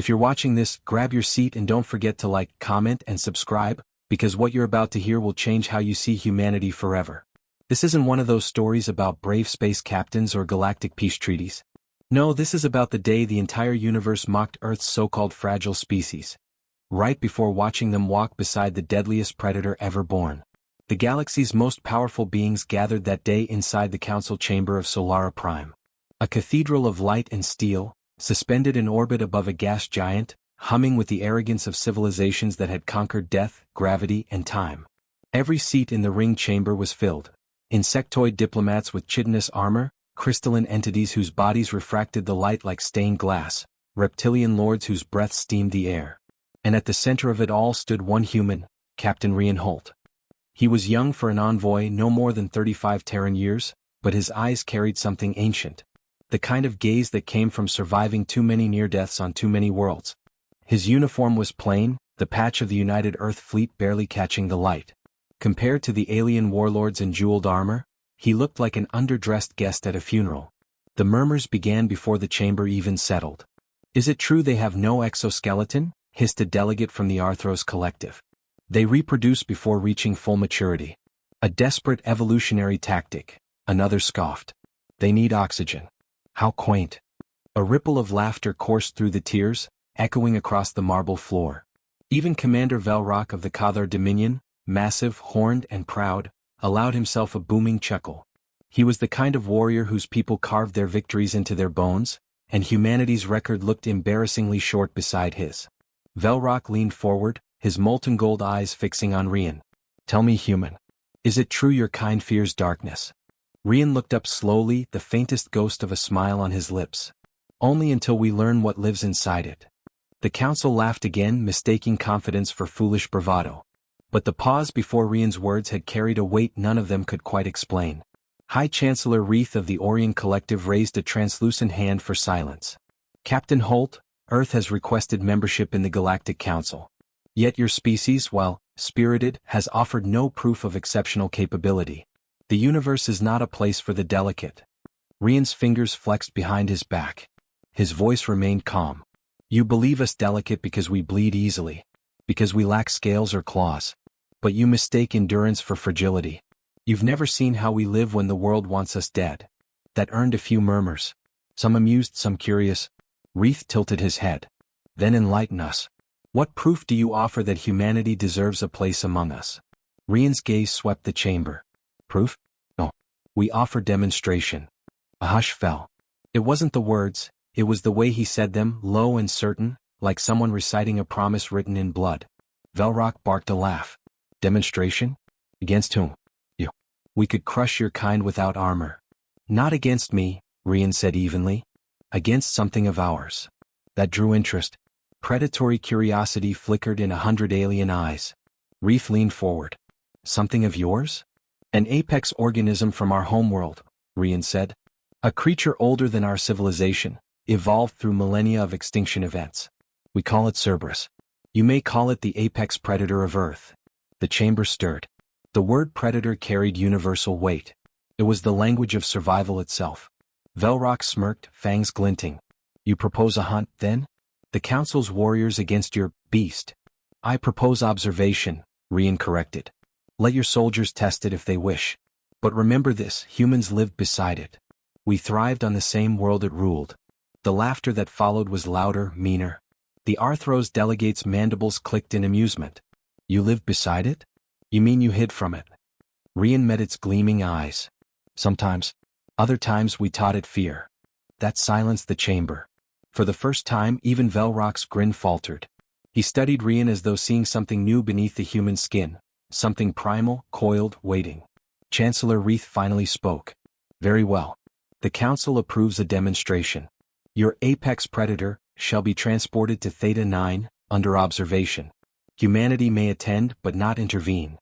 If you're watching this, grab your seat and don't forget to like, comment, and subscribe, because what you're about to hear will change how you see humanity forever. This isn't one of those stories about brave space captains or galactic peace treaties. No, this is about the day the entire universe mocked Earth's so-called fragile species, right before watching them walk beside the deadliest predator ever born. The galaxy's most powerful beings gathered that day inside the council chamber of Solara Prime. A cathedral of light and steel, suspended in orbit above a gas giant, humming with the arrogance of civilizations that had conquered death, gravity, and time. Every seat in the ring chamber was filled. Insectoid diplomats with chitinous armor, crystalline entities whose bodies refracted the light like stained glass, reptilian lords whose breath steamed the air. And at the center of it all stood one human, Captain Rian Holt. He was young for an envoy, no more than 35 Terran years, but his eyes carried something ancient. The kind of gaze that came from surviving too many near-deaths on too many worlds. His uniform was plain, the patch of the United Earth Fleet barely catching the light. Compared to the alien warlords in jeweled armor, he looked like an underdressed guest at a funeral. The murmurs began before the chamber even settled. "Is it true they have no exoskeleton?" hissed a delegate from the Arthros Collective. "They reproduce before reaching full maturity. A desperate evolutionary tactic," another scoffed. "They need oxygen." How quaint. A ripple of laughter coursed through the tiers, echoing across the marble floor. Even Commander Velrock of the Cathar Dominion, massive, horned, and proud, allowed himself a booming chuckle. He was the kind of warrior whose people carved their victories into their bones, and humanity's record looked embarrassingly short beside his. Velrock leaned forward, his molten gold eyes fixing on Rian. "Tell me, human. Is it true your kind fears darkness?" Rian looked up slowly, the faintest ghost of a smile on his lips. "Only until we learn what lives inside it." The council laughed again, mistaking confidence for foolish bravado. But the pause before Rian's words had carried a weight none of them could quite explain. High Chancellor Reith of the Orion Collective raised a translucent hand for silence. "Captain Holt, Earth has requested membership in the Galactic Council. Yet your species, while spirited, has offered no proof of exceptional capability. The universe is not a place for the delicate." Rian's fingers flexed behind his back. His voice remained calm. "You believe us delicate because we bleed easily, because we lack scales or claws. But you mistake endurance for fragility. You've never seen how we live when the world wants us dead." That earned a few murmurs. Some amused, some curious. Reith tilted his head. "Then enlighten us. What proof do you offer that humanity deserves a place among us?" Rian's gaze swept the chamber. "Proof? No. We offer demonstration." A hush fell. It wasn't the words, it was the way he said them, low and certain, like someone reciting a promise written in blood. Velrock barked a laugh. "Demonstration? Against whom?" "You. We could crush your kind without armor." "Not against me," Rian said evenly. "Against something of ours." That drew interest. Predatory curiosity flickered in 100 alien eyes. Reith leaned forward. "Something of yours?" "An apex organism from our homeworld," Rian said. "A creature older than our civilization, evolved through millennia of extinction events. We call it Cerberus. You may call it the apex predator of Earth." The chamber stirred. The word predator carried universal weight. It was the language of survival itself. Velrock smirked, fangs glinting. "You propose a hunt, then? The Council's warriors against your beast?" "I propose observation," Rian corrected. "Let your soldiers test it if they wish. But remember this, humans lived beside it. We thrived on the same world it ruled." The laughter that followed was louder, meaner. The Arthros delegates' mandibles clicked in amusement. "You lived beside it? You mean you hid from it?" Rian met its gleaming eyes. "Sometimes. Other times we taught it fear." That silenced the chamber. For the first time, even Velrock's grin faltered. He studied Rian as though seeing something new beneath the human skin, something primal, coiled, waiting. Chancellor Reith finally spoke. "Very well. The Council approves a demonstration. Your apex predator shall be transported to Theta 9, under observation. Humanity may attend but not intervene."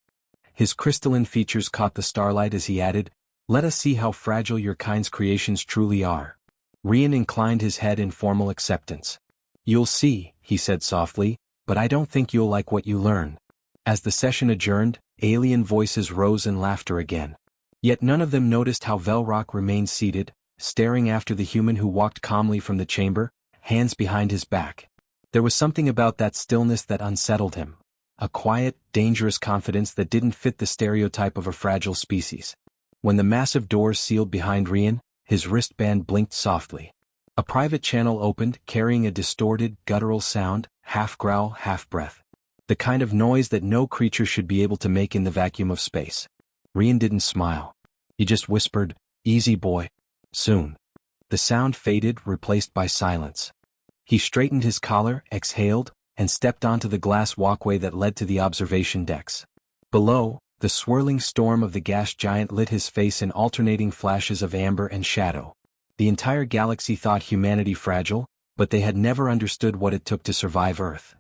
His crystalline features caught the starlight as he added, "Let us see how fragile your kind's creations truly are." Rian inclined his head in formal acceptance. "You'll see," he said softly, "but I don't think you'll like what you learn." As the session adjourned, alien voices rose in laughter again. Yet none of them noticed how Velrock remained seated, staring after the human who walked calmly from the chamber, hands behind his back. There was something about that stillness that unsettled him. A quiet, dangerous confidence that didn't fit the stereotype of a fragile species. When the massive doors sealed behind Rian, his wristband blinked softly. A private channel opened, carrying a distorted, guttural sound, half growl, half breath. The kind of noise that no creature should be able to make in the vacuum of space. Rian didn't smile. He just whispered, "Easy boy. Soon." The sound faded, replaced by silence. He straightened his collar, exhaled, and stepped onto the glass walkway that led to the observation decks. Below, the swirling storm of the gas giant lit his face in alternating flashes of amber and shadow. The entire galaxy thought humanity fragile, but they had never understood what it took to survive Earth.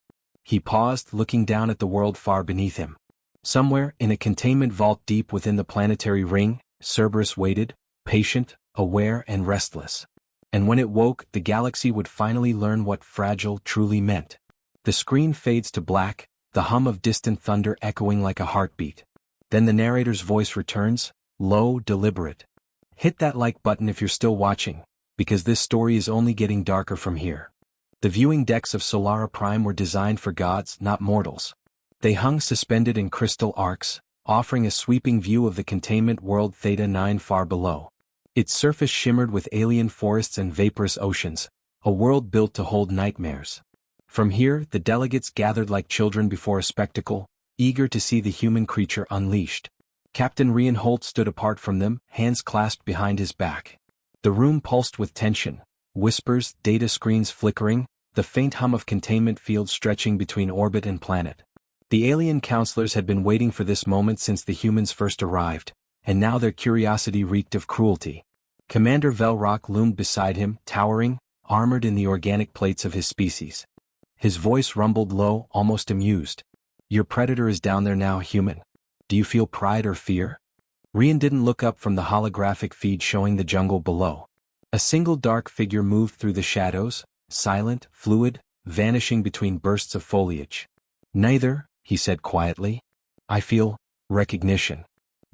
He paused, looking down at the world far beneath him. Somewhere, in a containment vault deep within the planetary ring, Cerberus waited, patient, aware and restless. And when it woke, the galaxy would finally learn what fragile truly meant. The screen fades to black, the hum of distant thunder echoing like a heartbeat. Then the narrator's voice returns, low, deliberate. Hit that like button if you're still watching, because this story is only getting darker from here. The viewing decks of Solara Prime were designed for gods, not mortals. They hung suspended in crystal arcs, offering a sweeping view of the containment world Theta 9 far below. Its surface shimmered with alien forests and vaporous oceans, a world built to hold nightmares. From here, the delegates gathered like children before a spectacle, eager to see the human creature unleashed. Captain Rian Holt stood apart from them, hands clasped behind his back. The room pulsed with tension, whispers, data screens flickering, the faint hum of containment fields stretching between orbit and planet. The alien counselors had been waiting for this moment since the humans first arrived, and now their curiosity reeked of cruelty. Commander Velrock loomed beside him, towering, armored in the organic plates of his species. His voice rumbled low, almost amused. "Your predator is down there now, human. Do you feel pride or fear?" Rian didn't look up from the holographic feed showing the jungle below. A single dark figure moved through the shadows, silent, fluid, vanishing between bursts of foliage. "Neither," he said quietly. "I feel recognition."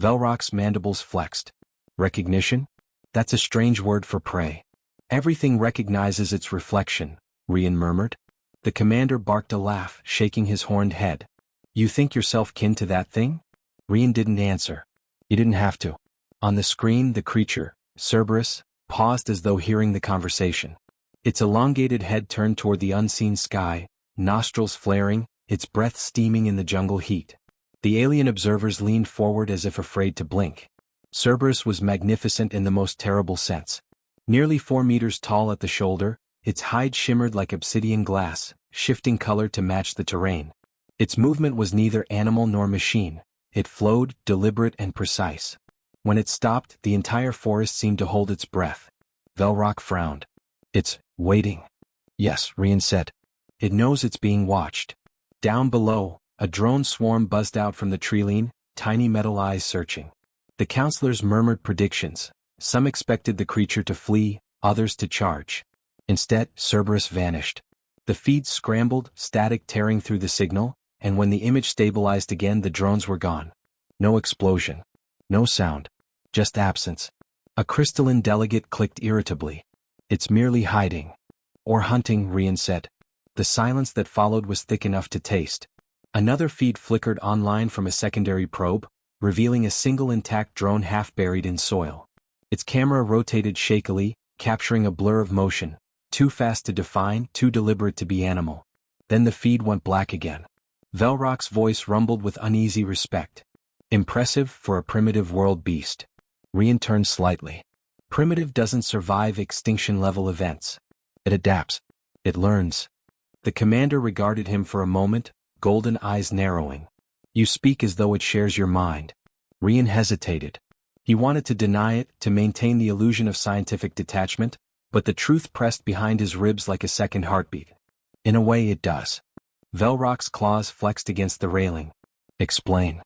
Velrock's mandibles flexed. "Recognition? That's a strange word for prey." "Everything recognizes its reflection," Rian murmured. The commander barked a laugh, shaking his horned head. "You think yourself kin to that thing?" Rian didn't answer. He didn't have to. On the screen, the creature, Cerberus, paused as though hearing the conversation. Its elongated head turned toward the unseen sky, nostrils flaring, its breath steaming in the jungle heat. The alien observers leaned forward as if afraid to blink. Cerberus was magnificent in the most terrible sense. Nearly 4 meters tall at the shoulder, its hide shimmered like obsidian glass, shifting color to match the terrain. Its movement was neither animal nor machine. It flowed, deliberate and precise. When it stopped, the entire forest seemed to hold its breath. Velrock frowned. "It's waiting." "Yes," Rian said. "It knows it's being watched." Down below, a drone swarm buzzed out from the treeline, tiny metal eyes searching. The counselors murmured predictions. Some expected the creature to flee, others to charge. Instead, Cerberus vanished. The feed scrambled, static tearing through the signal, and when the image stabilized again, the drones were gone. No explosion. No sound. Just absence. A crystalline delegate clicked irritably. "It's merely hiding." "Or hunting," Rian said. The silence that followed was thick enough to taste. Another feed flickered online from a secondary probe, revealing a single intact drone half buried in soil. Its camera rotated shakily, capturing a blur of motion, too fast to define, too deliberate to be animal. Then the feed went black again. Velrock's voice rumbled with uneasy respect. "Impressive for a primitive world beast." Rian turned slightly. Primitive doesn't survive extinction-level events. It adapts. It learns. The commander regarded him for a moment, golden eyes narrowing. "You speak as though it shares your mind." Rian hesitated. He wanted to deny it, to maintain the illusion of scientific detachment, but the truth pressed behind his ribs like a second heartbeat. "In a way it does." Velrock's claws flexed against the railing. "Explain."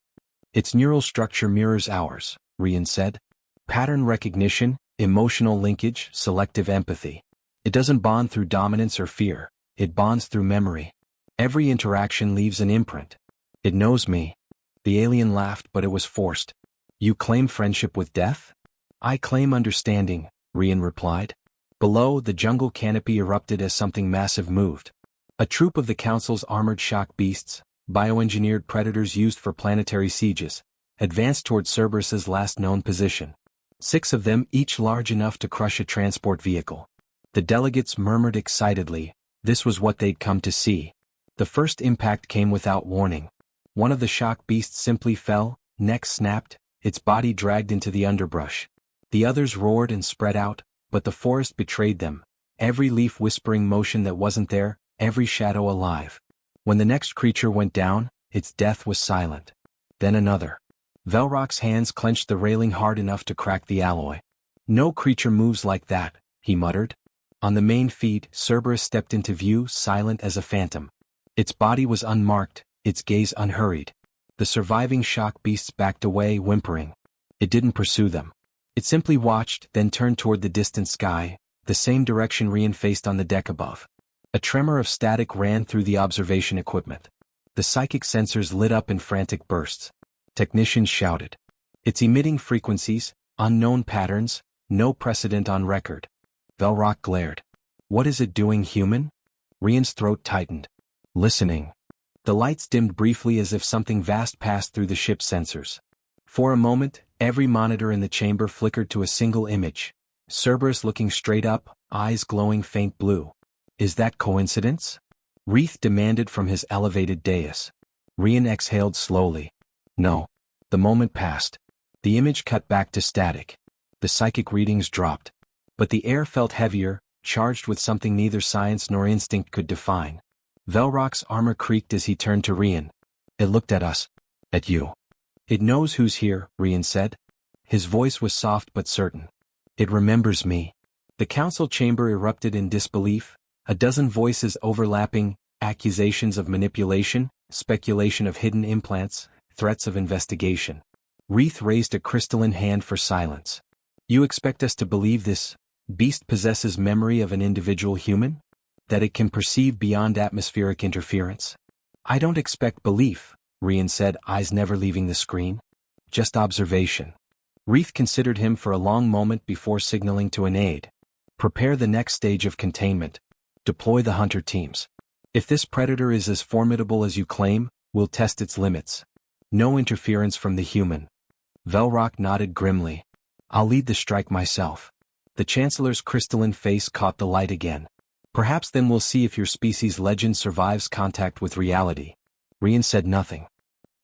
"Its neural structure mirrors ours," Rian said. "Pattern recognition, emotional linkage, selective empathy. It doesn't bond through dominance or fear, it bonds through memory. Every interaction leaves an imprint. It knows me." The alien laughed, but it was forced. "You claim friendship with death?" "I claim understanding," Rian replied. Below, the jungle canopy erupted as something massive moved. A troop of the Council's armored shock beasts, bioengineered predators used for planetary sieges, advanced toward Cerberus's last known position. 6 of them, each large enough to crush a transport vehicle. The delegates murmured excitedly. This was what they'd come to see. The first impact came without warning. One of the shock beasts simply fell, neck snapped, its body dragged into the underbrush. The others roared and spread out, but the forest betrayed them, every leaf whispering motion that wasn't there, every shadow alive. When the next creature went down, its death was silent. Then another. Velrock's hands clenched the railing hard enough to crack the alloy. No creature moves like that, he muttered. On the main feed, Cerberus stepped into view, silent as a phantom. Its body was unmarked, its gaze unhurried. The surviving shock beasts backed away, whimpering. It didn't pursue them. It simply watched, then turned toward the distant sky, the same direction Rian faced on the deck above. A tremor of static ran through the observation equipment. The psychic sensors lit up in frantic bursts. Technicians shouted. It's emitting frequencies, unknown patterns, no precedent on record. Velrock glared. What is it doing, human? Rian's throat tightened. Listening. The lights dimmed briefly as if something vast passed through the ship's sensors. For a moment, every monitor in the chamber flickered to a single image. Cerberus looking straight up, eyes glowing faint blue. Is that coincidence? Reith demanded from his elevated dais. Rian exhaled slowly. No. The moment passed. The image cut back to static. The psychic readings dropped. But the air felt heavier, charged with something neither science nor instinct could define. Velrock's armor creaked as he turned to Rian. It looked at us. At you. It knows who's here, Rian said. His voice was soft but certain. It remembers me. The council chamber erupted in disbelief, a dozen voices overlapping, accusations of manipulation, speculation of hidden implants, threats of investigation. Reith raised a crystalline hand for silence. You expect us to believe this beast possesses memory of an individual human? That it can perceive beyond atmospheric interference? I don't expect belief, Rian said, eyes never leaving the screen. Just observation. Reith considered him for a long moment before signaling to an aide. Prepare the next stage of containment. Deploy the hunter teams. If this predator is as formidable as you claim, we'll test its limits. No interference from the human. Velrock nodded grimly. I'll lead the strike myself. The Chancellor's crystalline face caught the light again. Perhaps then we'll see if your species' legend survives contact with reality. Rian said nothing.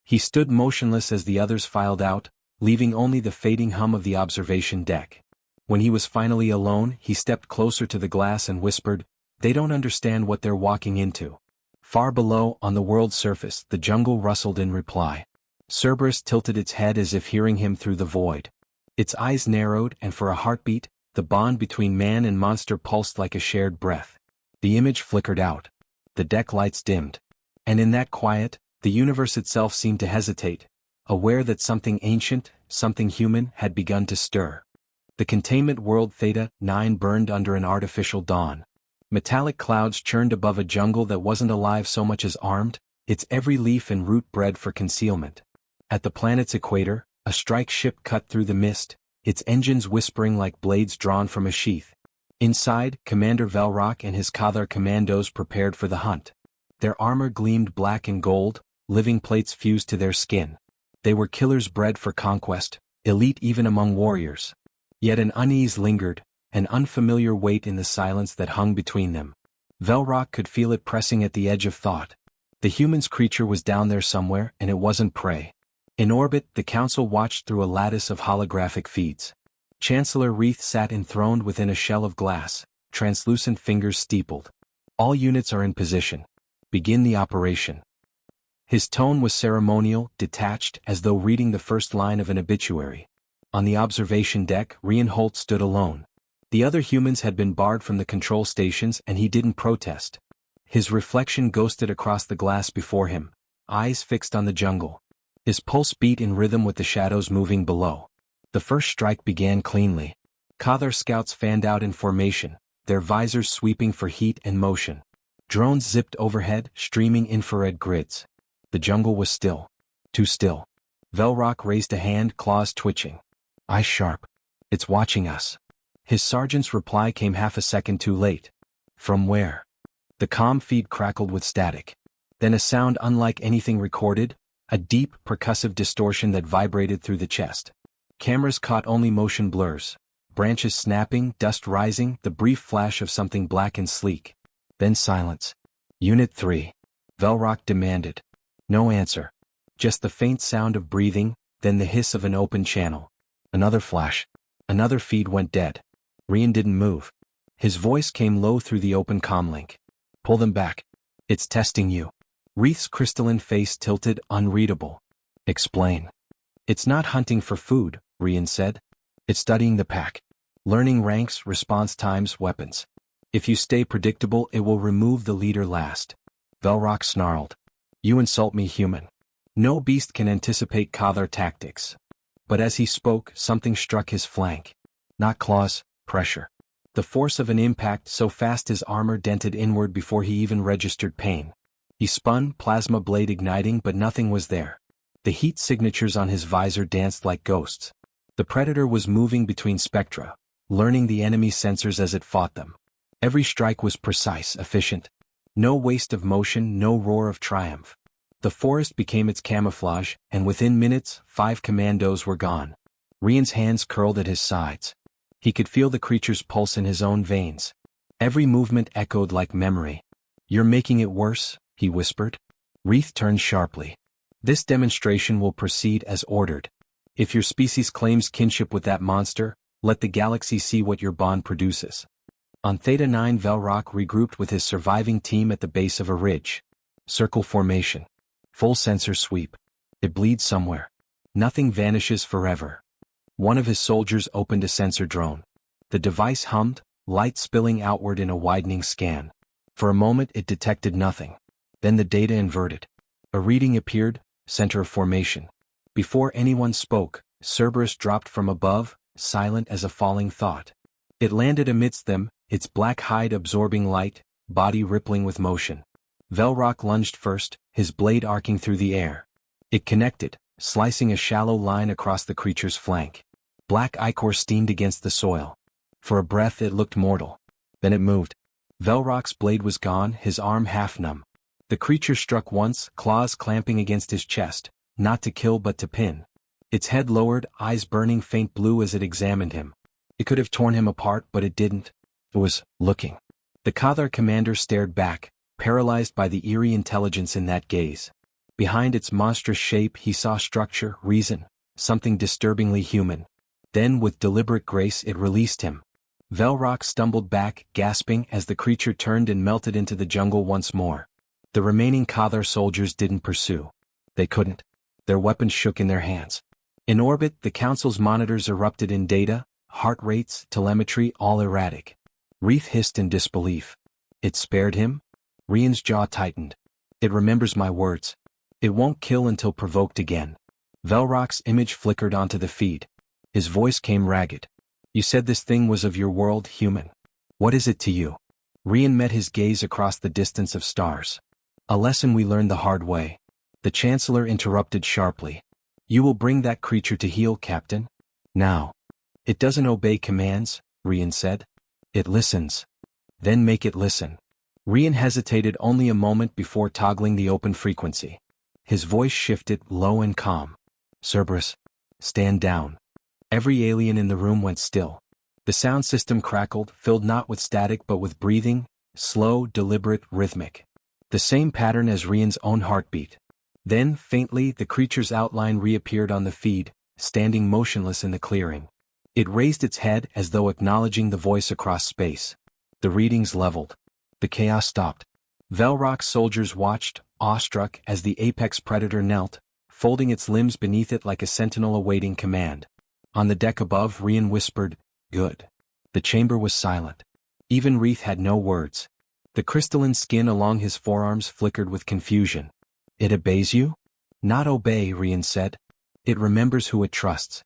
He stood motionless as the others filed out, leaving only the fading hum of the observation deck. When he was finally alone, he stepped closer to the glass and whispered, They don't understand what they're walking into. Far below, on the world's surface, the jungle rustled in reply. Cerberus tilted its head as if hearing him through the void. Its eyes narrowed, and for a heartbeat, the bond between man and monster pulsed like a shared breath. The image flickered out. The deck lights dimmed. And in that quiet, the universe itself seemed to hesitate, aware that something ancient, something human, had begun to stir. The containment world Theta 9 burned under an artificial dawn. Metallic clouds churned above a jungle that wasn't alive so much as armed, its every leaf and root bred for concealment. At the planet's equator, a strike ship cut through the mist, its engines whispering like blades drawn from a sheath. Inside, Commander Velrock and his Cathar commandos prepared for the hunt. Their armor gleamed black and gold, living plates fused to their skin. They were killers bred for conquest, elite even among warriors. Yet an unease lingered, an unfamiliar weight in the silence that hung between them. Velrock could feel it pressing at the edge of thought. The human's creature was down there somewhere, and it wasn't prey. In orbit, the Council watched through a lattice of holographic feeds. Chancellor Reith sat enthroned within a shell of glass, translucent fingers steepled. All units are in position. Begin the operation. His tone was ceremonial, detached, as though reading the first line of an obituary. On the observation deck, Rian Holt stood alone. The other humans had been barred from the control stations, and he didn't protest. His reflection ghosted across the glass before him, eyes fixed on the jungle. His pulse beat in rhythm with the shadows moving below. The first strike began cleanly. Cathar scouts fanned out in formation, their visors sweeping for heat and motion. Drones zipped overhead, streaming infrared grids. The jungle was still. Too still. Velrock raised a hand, claws twitching. Eyes sharp. It's watching us. His sergeant's reply came half a second too late. From where? The comm feed crackled with static. Then a sound unlike anything recorded, a deep, percussive distortion that vibrated through the chest. Cameras caught only motion blurs. Branches snapping, dust rising, the brief flash of something black and sleek. Then silence. Unit 3. Velrock demanded. No answer. Just the faint sound of breathing, then the hiss of an open channel. Another flash. Another feed went dead. Rian didn't move. His voice came low through the open comlink. Pull them back. It's testing you. Reith's crystalline face tilted, unreadable. Explain. It's not hunting for food, Rian said. It's studying the pack. Learning ranks, response times, weapons. If you stay predictable, it will remove the leader last. Velrock snarled. You insult me, human. No beast can anticipate Cathar tactics. But as he spoke, something struck his flank. Not claws, pressure. The force of an impact so fast his armor dented inward before he even registered pain. He spun, plasma blade igniting, but nothing was there. The heat signatures on his visor danced like ghosts. The predator was moving between spectra, learning the enemy's sensors as it fought them. Every strike was precise, efficient. No waste of motion, no roar of triumph. The forest became its camouflage, and within minutes, 5 commandos were gone. Rian's hands curled at his sides. He could feel the creature's pulse in his own veins. Every movement echoed like memory. You're making it worse, he whispered. Reith turned sharply. This demonstration will proceed as ordered. If your species claims kinship with that monster, let the galaxy see what your bond produces. On Theta 9, Velrock regrouped with his surviving team at the base of a ridge. Circle formation. Full sensor sweep. It bleeds somewhere. Nothing vanishes forever. One of his soldiers opened a sensor drone. The device hummed, light spilling outward in a widening scan. For a moment it detected nothing. Then the data inverted. A reading appeared, center of formation. Before anyone spoke, Cerberus dropped from above, silent as a falling thought. It landed amidst them, its black hide absorbing light, body rippling with motion. Velrock lunged first, his blade arcing through the air. It connected, slicing a shallow line across the creature's flank. Black ichor steamed against the soil. For a breath it looked mortal. Then it moved. Velrock's blade was gone, his arm half numb. The creature struck once, claws clamping against his chest, not to kill but to pin. Its head lowered, eyes burning faint blue as it examined him. It could have torn him apart, but it didn't. It was looking. The Cathar commander stared back, paralyzed by the eerie intelligence in that gaze. Behind its monstrous shape he saw structure, reason, something disturbingly human. Then with deliberate grace it released him. Velrock stumbled back, gasping, as the creature turned and melted into the jungle once more. The remaining Cathar soldiers didn't pursue. They couldn't. Their weapons shook in their hands. In orbit, the Council's monitors erupted in data, heart rates, telemetry, all erratic. Reith hissed in disbelief. It spared him? Rian's jaw tightened. It remembers my words. It won't kill until provoked again. Velrock's image flickered onto the feed. His voice came ragged. You said this thing was of your world, human. What is it to you? Rian met his gaze across the distance of stars. A lesson we learned the hard way. The Chancellor interrupted sharply. You will bring that creature to heel, Captain? Now. It doesn't obey commands, Rian said. It listens. Then make it listen. Rian hesitated only a moment before toggling the open frequency. His voice shifted, low and calm. Cerberus, stand down. Every alien in the room went still. The sound system crackled, filled not with static but with breathing, slow, deliberate, rhythmic. The same pattern as Rian's own heartbeat. Then, faintly, the creature's outline reappeared on the feed, standing motionless in the clearing. It raised its head as though acknowledging the voice across space. The readings leveled. The chaos stopped. Velrock's soldiers watched, awestruck, as the apex predator knelt, folding its limbs beneath it like a sentinel awaiting command. On the deck above, Rian whispered, "Good." The chamber was silent. Even Reith had no words. The crystalline skin along his forearms flickered with confusion. It obeys you? Not obey, Rian said. It remembers who it trusts.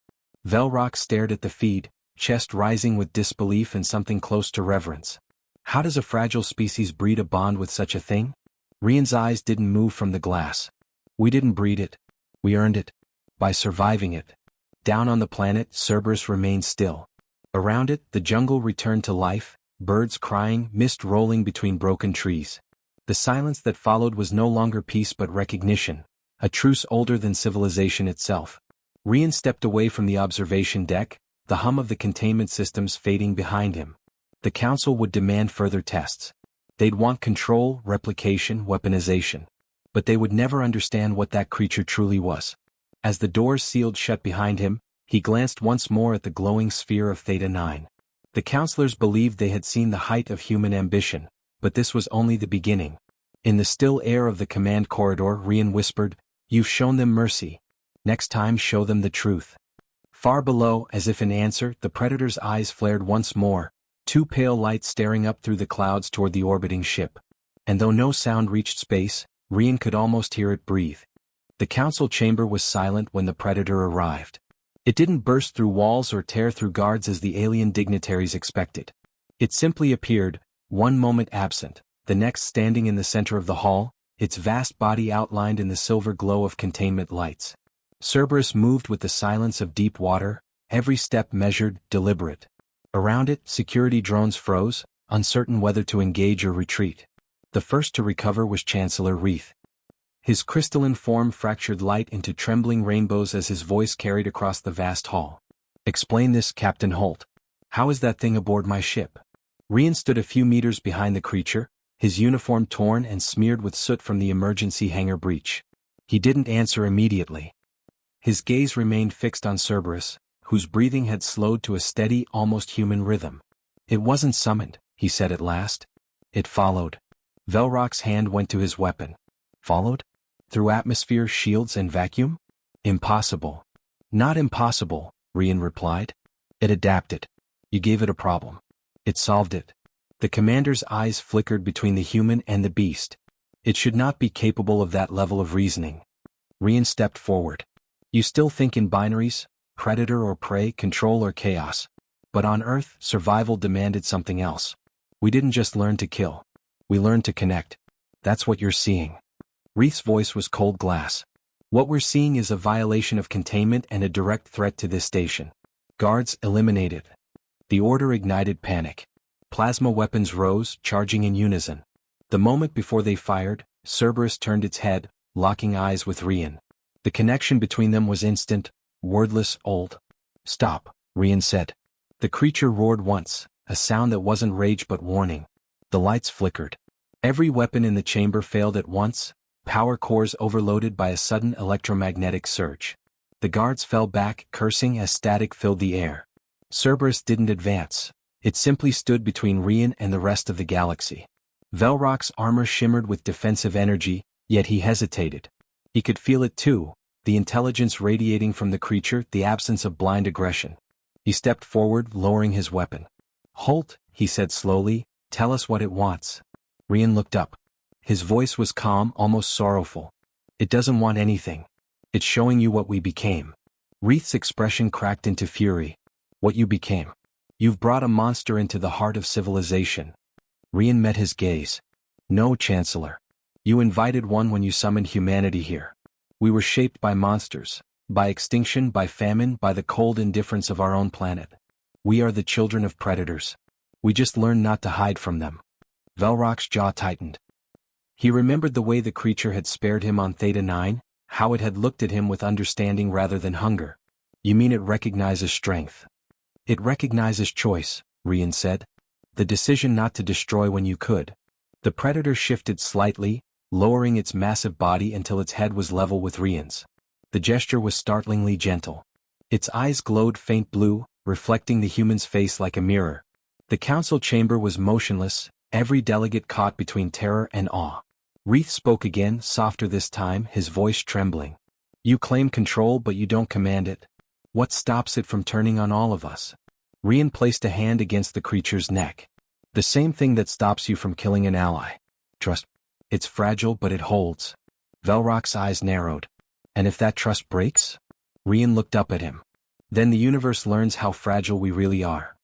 Velrock stared at the feed, chest rising with disbelief and something close to reverence. How does a fragile species breed a bond with such a thing? Rian's eyes didn't move from the glass. We didn't breed it. We earned it. By surviving it. Down on the planet, Cerberus remained still. Around it, the jungle returned to life, birds crying, mist rolling between broken trees. The silence that followed was no longer peace but recognition, a truce older than civilization itself. Rian stepped away from the observation deck, the hum of the containment systems fading behind him. The Council would demand further tests. They'd want control, replication, weaponization. But they would never understand what that creature truly was. As the doors sealed shut behind him, he glanced once more at the glowing sphere of Theta 9. The counselors believed they had seen the height of human ambition, but this was only the beginning. In the still air of the command corridor, Rian whispered, "You've shown them mercy. Next time show them the truth." Far below, as if in answer, the Predator's eyes flared once more, two pale lights staring up through the clouds toward the orbiting ship. And though no sound reached space, Rian could almost hear it breathe. The council chamber was silent when the Predator arrived. It didn't burst through walls or tear through guards as the alien dignitaries expected. It simply appeared, one moment absent, the next standing in the center of the hall, its vast body outlined in the silver glow of containment lights. Cerberus moved with the silence of deep water, every step measured, deliberate. Around it, security drones froze, uncertain whether to engage or retreat. The first to recover was Chancellor Reith. His crystalline form fractured light into trembling rainbows as his voice carried across the vast hall. "Explain this, Captain Holt. How is that thing aboard my ship?" Rian stood a few meters behind the creature, his uniform torn and smeared with soot from the emergency hangar breach. He didn't answer immediately. His gaze remained fixed on Cerberus, whose breathing had slowed to a steady, almost human rhythm. "It wasn't summoned," he said at last. "It followed." Velrock's hand went to his weapon. "Followed? Through atmosphere, shields, and vacuum? Impossible." "Not impossible," Rian replied. "It adapted. You gave it a problem. It solved it." The commander's eyes flickered between the human and the beast. "It should not be capable of that level of reasoning." Rian stepped forward. "You still think in binaries, predator or prey, control or chaos. But on Earth, survival demanded something else. We didn't just learn to kill. We learned to connect. That's what you're seeing." Reith's voice was cold glass. "What we're seeing is a violation of containment and a direct threat to this station. Guards eliminated." The order ignited panic. Plasma weapons rose, charging in unison. The moment before they fired, Cerberus turned its head, locking eyes with Rian. The connection between them was instant, wordless, old. "Stop," Rian said. The creature roared once, a sound that wasn't rage but warning. The lights flickered. Every weapon in the chamber failed at once, power cores overloaded by a sudden electromagnetic surge. The guards fell back, cursing as static filled the air. Cerberus didn't advance. It simply stood between Rian and the rest of the galaxy. Velrock's armor shimmered with defensive energy, yet he hesitated. He could feel it too, the intelligence radiating from the creature, the absence of blind aggression. He stepped forward, lowering his weapon. "Holt," he said slowly, "tell us what it wants." Rian looked up. His voice was calm, almost sorrowful. "It doesn't want anything. It's showing you what we became." Reith's expression cracked into fury. "What you became? You've brought a monster into the heart of civilization." Rian met his gaze. "No, Chancellor. You invited one when you summoned humanity here. We were shaped by monsters, by extinction, by famine, by the cold indifference of our own planet. We are the children of predators. We just learned not to hide from them." Velrock's jaw tightened. He remembered the way the creature had spared him on Theta 9, how it had looked at him with understanding rather than hunger. "You mean it recognizes strength?" "It recognizes choice," Rian said. "The decision not to destroy when you could." The predator shifted slightly, lowering its massive body until its head was level with Rian's. The gesture was startlingly gentle. Its eyes glowed faint blue, reflecting the human's face like a mirror. The council chamber was motionless, every delegate caught between terror and awe. Reith spoke again, softer this time, his voice trembling. "You claim control but you don't command it. What stops it from turning on all of us?" Rian placed a hand against the creature's neck. "The same thing that stops you from killing an ally. Trust. It's fragile but it holds." Velrock's eyes narrowed. "And if that trust breaks?" Rian looked up at him. "Then the universe learns how fragile we really are."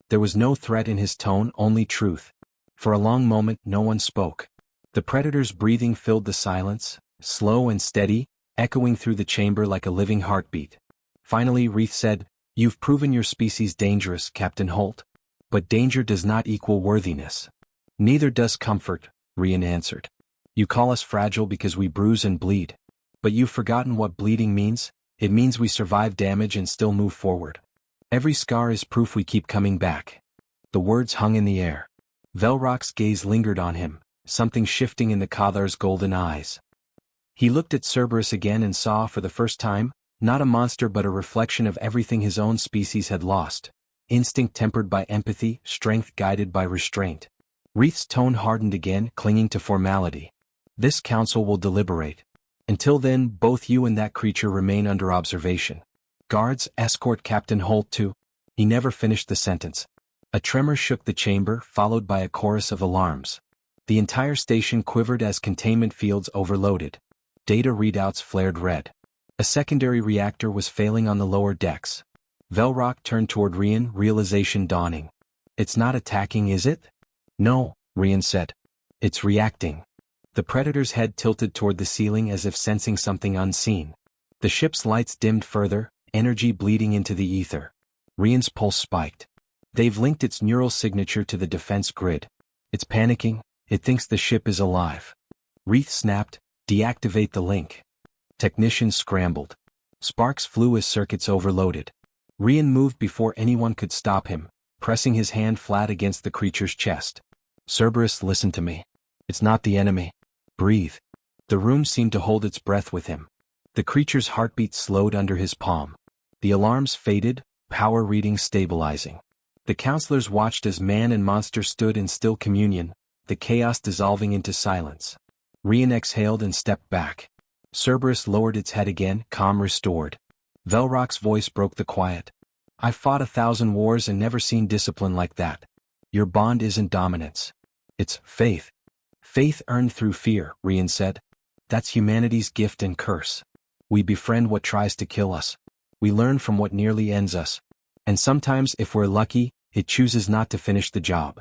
There was no threat in his tone, only truth. For a long moment no one spoke. The predator's breathing filled the silence, slow and steady, echoing through the chamber like a living heartbeat. Finally Reith said, "You've proven your species dangerous, Captain Holt. But danger does not equal worthiness." "Neither does comfort," Rian answered. You call us fragile because we bruise and bleed. But you've forgotten what bleeding means. It means we survive damage and still move forward. Every scar is proof we keep coming back. The words hung in the air. Velrock's gaze lingered on him, something shifting in the Cathar's golden eyes. He looked at Cerberus again and saw for the first time, not a monster but a reflection of everything his own species had lost. Instinct tempered by empathy, strength guided by restraint. Wreath's tone hardened again, clinging to formality. This council will deliberate. Until then, both you and that creature remain under observation. Guards, escort Captain Holt to... He never finished the sentence. A tremor shook the chamber, followed by a chorus of alarms. The entire station quivered as containment fields overloaded. Data readouts flared red. A secondary reactor was failing on the lower decks. Velrock turned toward Rian, realization dawning. It's not attacking, is it? No, Rian said. It's reacting. The Predator's head tilted toward the ceiling as if sensing something unseen. The ship's lights dimmed further, energy bleeding into the ether. Rian's pulse spiked. They've linked its neural signature to the defense grid. It's panicking, it thinks the ship is alive. Wreath snapped, deactivate the link. Technicians scrambled. Sparks flew as circuits overloaded. Rian moved before anyone could stop him, pressing his hand flat against the creature's chest. Cerberus, listen to me. It's not the enemy. Breathe. The room seemed to hold its breath with him. The creature's heartbeat slowed under his palm. The alarms faded, power readings stabilizing. The counselors watched as man and monster stood in still communion, the chaos dissolving into silence. Rian exhaled and stepped back. Cerberus lowered its head again, calm restored. Velrock's voice broke the quiet. I've fought 1,000 wars and never seen discipline like that. Your bond isn't dominance. It's faith. Faith earned through fear, Rian said. That's humanity's gift and curse. We befriend what tries to kill us. We learn from what nearly ends us. And sometimes, if we're lucky, it chooses not to finish the job.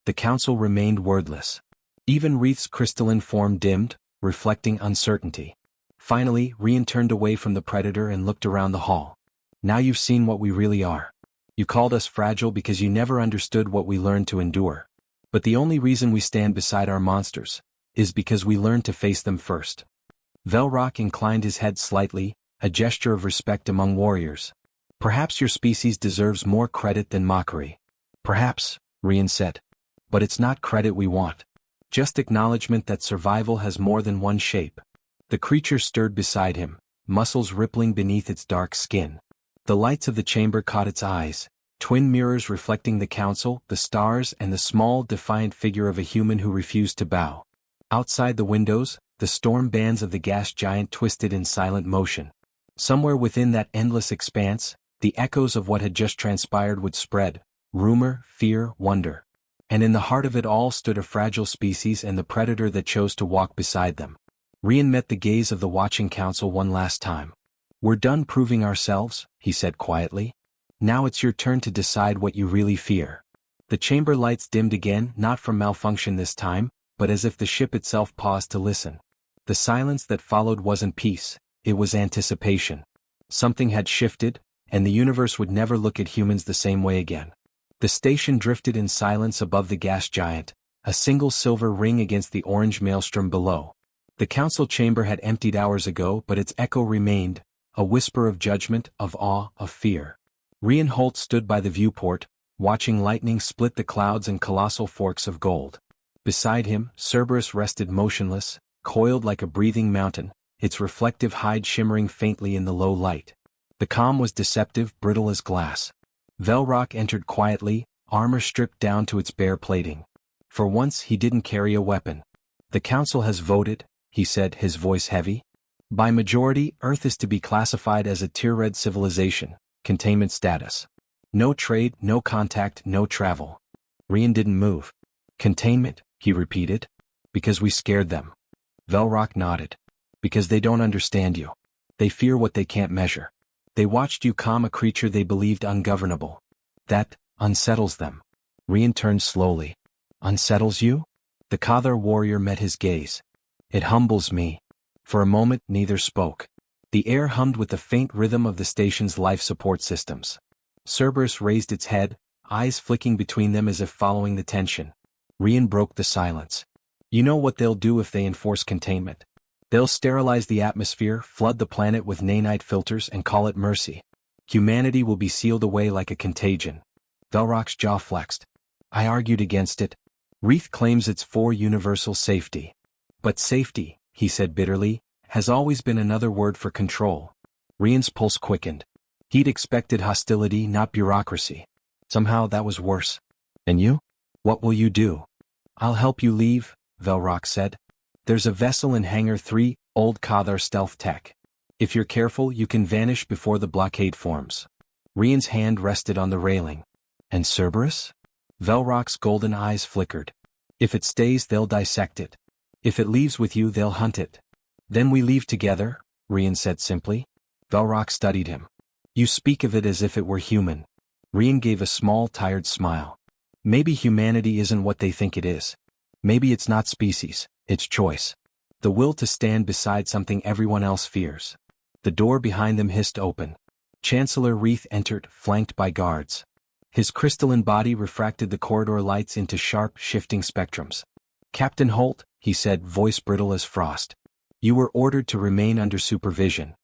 The council remained wordless. Even Wreath's crystalline form dimmed, reflecting uncertainty. Finally, Rian turned away from the Predator and looked around the hall. Now you've seen what we really are. You called us fragile because you never understood what we learned to endure. But the only reason we stand beside our monsters is because we learned to face them first. Velrock inclined his head slightly, a gesture of respect among warriors. Perhaps your species deserves more credit than mockery. Perhaps, Rian said. But it's not credit we want. Just acknowledgement that survival has more than one shape. The creature stirred beside him, muscles rippling beneath its dark skin. The lights of the chamber caught its eyes, twin mirrors reflecting the council, the stars, and the small, defiant figure of a human who refused to bow. Outside the windows, the storm bands of the gas giant twisted in silent motion. Somewhere within that endless expanse, the echoes of what had just transpired would spread, rumor, fear, wonder. And in the heart of it all stood a fragile species and the Predator that chose to walk beside them. Rian met the gaze of the watching council one last time. We're done proving ourselves, he said quietly. Now it's your turn to decide what you really fear. The chamber lights dimmed again, not from malfunction this time, but as if the ship itself paused to listen. The silence that followed wasn't peace, it was anticipation. Something had shifted, and the universe would never look at humans the same way again. The station drifted in silence above the gas giant, a single silver ring against the orange maelstrom below. The council chamber had emptied hours ago, but its echo remained, a whisper of judgment, of awe, of fear. Rian Holt stood by the viewport, watching lightning split the clouds and colossal forks of gold. Beside him, Cerberus rested motionless, coiled like a breathing mountain, its reflective hide shimmering faintly in the low light. The calm was deceptive, brittle as glass. Velrock entered quietly, armor stripped down to its bare plating. For once he didn't carry a weapon. The council has voted, he said, his voice heavy. By majority, Earth is to be classified as a tier-red civilization, containment status. No trade, no contact, no travel. Rian didn't move. Containment, he repeated. Because we scared them. Velrock nodded. Because they don't understand you. They fear what they can't measure. They watched you calm a creature they believed ungovernable. That unsettles them. Rian turned slowly. Unsettles you? The Cathar warrior met his gaze. It humbles me. For a moment, neither spoke. The air hummed with the faint rhythm of the station's life support systems. Cerberus raised its head, eyes flicking between them as if following the tension. Rian broke the silence. You know what they'll do if they enforce containment. They'll sterilize the atmosphere, flood the planet with nanite filters and call it mercy. Humanity will be sealed away like a contagion. Velrock's jaw flexed. I argued against it. Reith claims it's for universal safety. But safety, he said bitterly, has always been another word for control. Rian's pulse quickened. He'd expected hostility, not bureaucracy. Somehow that was worse. And you? What will you do? I'll help you leave, Velrock said. There's a vessel in Hangar 3, Old Kathar stealth tech. If you're careful, you can vanish before the blockade forms. Rian's hand rested on the railing. And Cerberus? Velrock's golden eyes flickered. If it stays, they'll dissect it. If it leaves with you, they'll hunt it. Then we leave together, Rian said simply. Velrock studied him. You speak of it as if it were human. Rian gave a small, tired smile. Maybe humanity isn't what they think it is. Maybe it's not species, it's choice. The will to stand beside something everyone else fears. The door behind them hissed open. Chancellor Reith entered, flanked by guards. His crystalline body refracted the corridor lights into sharp, shifting spectrums. Captain Holt, he said, voice brittle as frost. You were ordered to remain under supervision.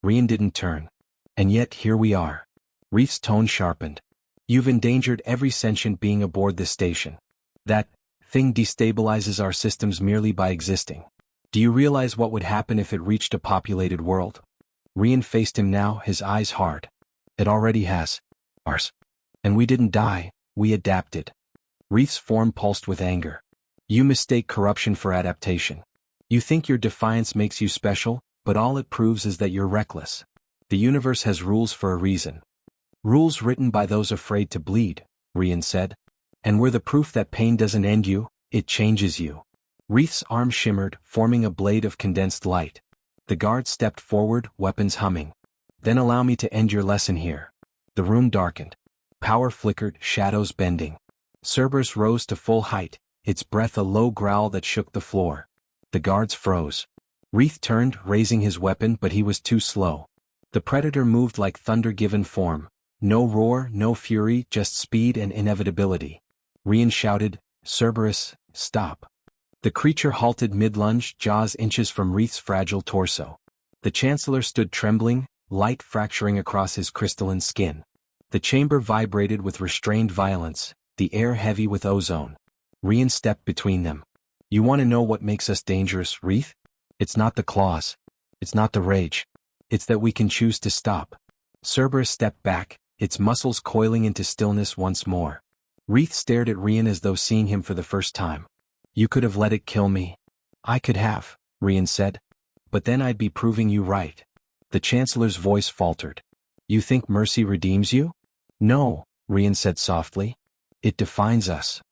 Rian didn't turn. And yet here we are. Reith's tone sharpened. You've endangered every sentient being aboard this station. That thing destabilizes our systems merely by existing. Do you realize what would happen if it reached a populated world? Rian faced him now, his eyes hard. It already has. Ours. And we didn't die, we adapted. Reith's form pulsed with anger. You mistake corruption for adaptation. You think your defiance makes you special, but all it proves is that you're reckless. The universe has rules for a reason. Rules written by those afraid to bleed, Rian said. And we're the proof that pain doesn't end you, it changes you. Reith's arm shimmered, forming a blade of condensed light. The guard stepped forward, weapons humming. Then allow me to end your lesson here. The room darkened. Power flickered, shadows bending. Cerberus rose to full height, its breath a low growl that shook the floor. The guards froze. Reith turned, raising his weapon, but he was too slow. The predator moved like thunder-given form. No roar, no fury, just speed and inevitability. Rian shouted, Cerberus, stop. The creature halted mid-lunge, jaws inches from Reith's fragile torso. The Chancellor stood trembling, light fracturing across his crystalline skin. The chamber vibrated with restrained violence, the air heavy with ozone. Rian stepped between them. You want to know what makes us dangerous, Reith? It's not the claws. It's not the rage. It's that we can choose to stop. Cerberus stepped back, its muscles coiling into stillness once more. Reith stared at Rian as though seeing him for the first time. You could have let it kill me. I could have, Rian said. But then I'd be proving you right. The Chancellor's voice faltered. You think mercy redeems you? No, Rian said softly. It defines us.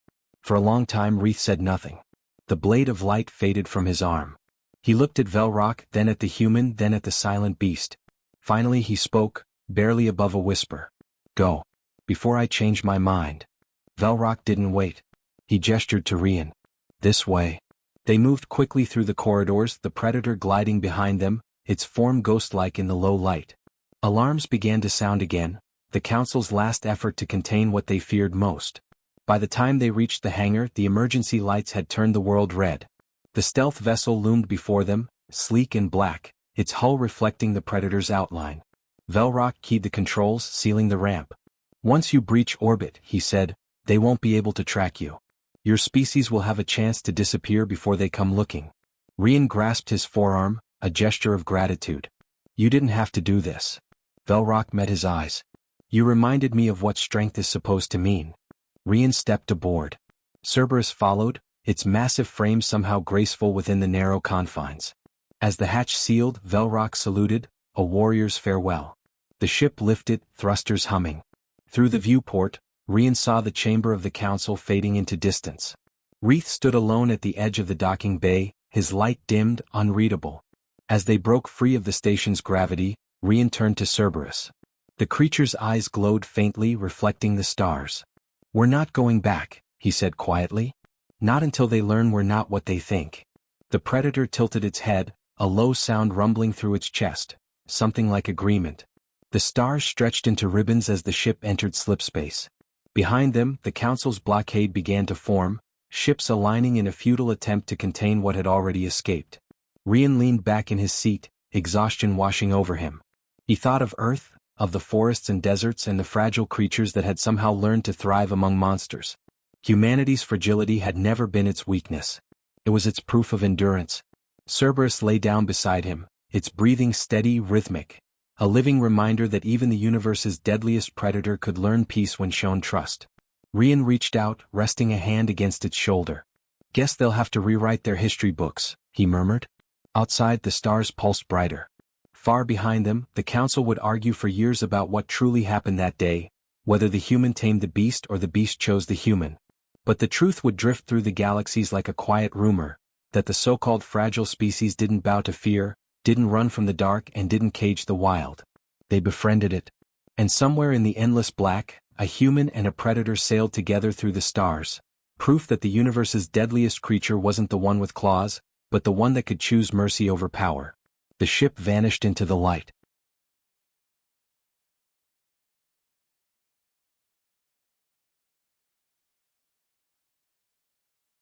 For a long time Reith said nothing. The blade of light faded from his arm. He looked at Velrock, then at the human, then at the silent beast. Finally he spoke, barely above a whisper. Go. Before I change my mind. Velrock didn't wait. He gestured to Rian. This way. They moved quickly through the corridors, the predator gliding behind them, its form ghost-like in the low light. Alarms began to sound again, the Council's last effort to contain what they feared most. By the time they reached the hangar, the emergency lights had turned the world red. The stealth vessel loomed before them, sleek and black, its hull reflecting the predator's outline. Velrock keyed the controls, sealing the ramp. Once you breach orbit, he said, they won't be able to track you. Your species will have a chance to disappear before they come looking. Rian grasped his forearm, a gesture of gratitude. You didn't have to do this. Velrock met his eyes. You reminded me of what strength is supposed to mean. Rian stepped aboard. Cerberus followed, its massive frame somehow graceful within the narrow confines. As the hatch sealed, Velrock saluted, a warrior's farewell. The ship lifted, thrusters humming. Through the viewport, Rian saw the chamber of the Council fading into distance. Reith stood alone at the edge of the docking bay, his light dimmed, unreadable. As they broke free of the station's gravity, Rian turned to Cerberus. The creature's eyes glowed faintly, reflecting the stars. We're not going back, he said quietly. Not until they learn we're not what they think. The predator tilted its head, a low sound rumbling through its chest, something like agreement. The stars stretched into ribbons as the ship entered slipspace. Behind them, the Council's blockade began to form, ships aligning in a futile attempt to contain what had already escaped. Rian leaned back in his seat, exhaustion washing over him. He thought of Earth, of the forests and deserts and the fragile creatures that had somehow learned to thrive among monsters. Humanity's fragility had never been its weakness. It was its proof of endurance. Cerberus lay down beside him, its breathing steady, rhythmic. A living reminder that even the universe's deadliest predator could learn peace when shown trust. Rian reached out, resting a hand against its shoulder. "Guess they'll have to rewrite their history books," he murmured. Outside, the stars pulsed brighter. Far behind them, the council would argue for years about what truly happened that day, whether the human tamed the beast or the beast chose the human. But the truth would drift through the galaxies like a quiet rumor, that the so-called fragile species didn't bow to fear, didn't run from the dark and didn't cage the wild. They befriended it. And somewhere in the endless black, a human and a predator sailed together through the stars, proof that the universe's deadliest creature wasn't the one with claws, but the one that could choose mercy over power. The ship vanished into the light.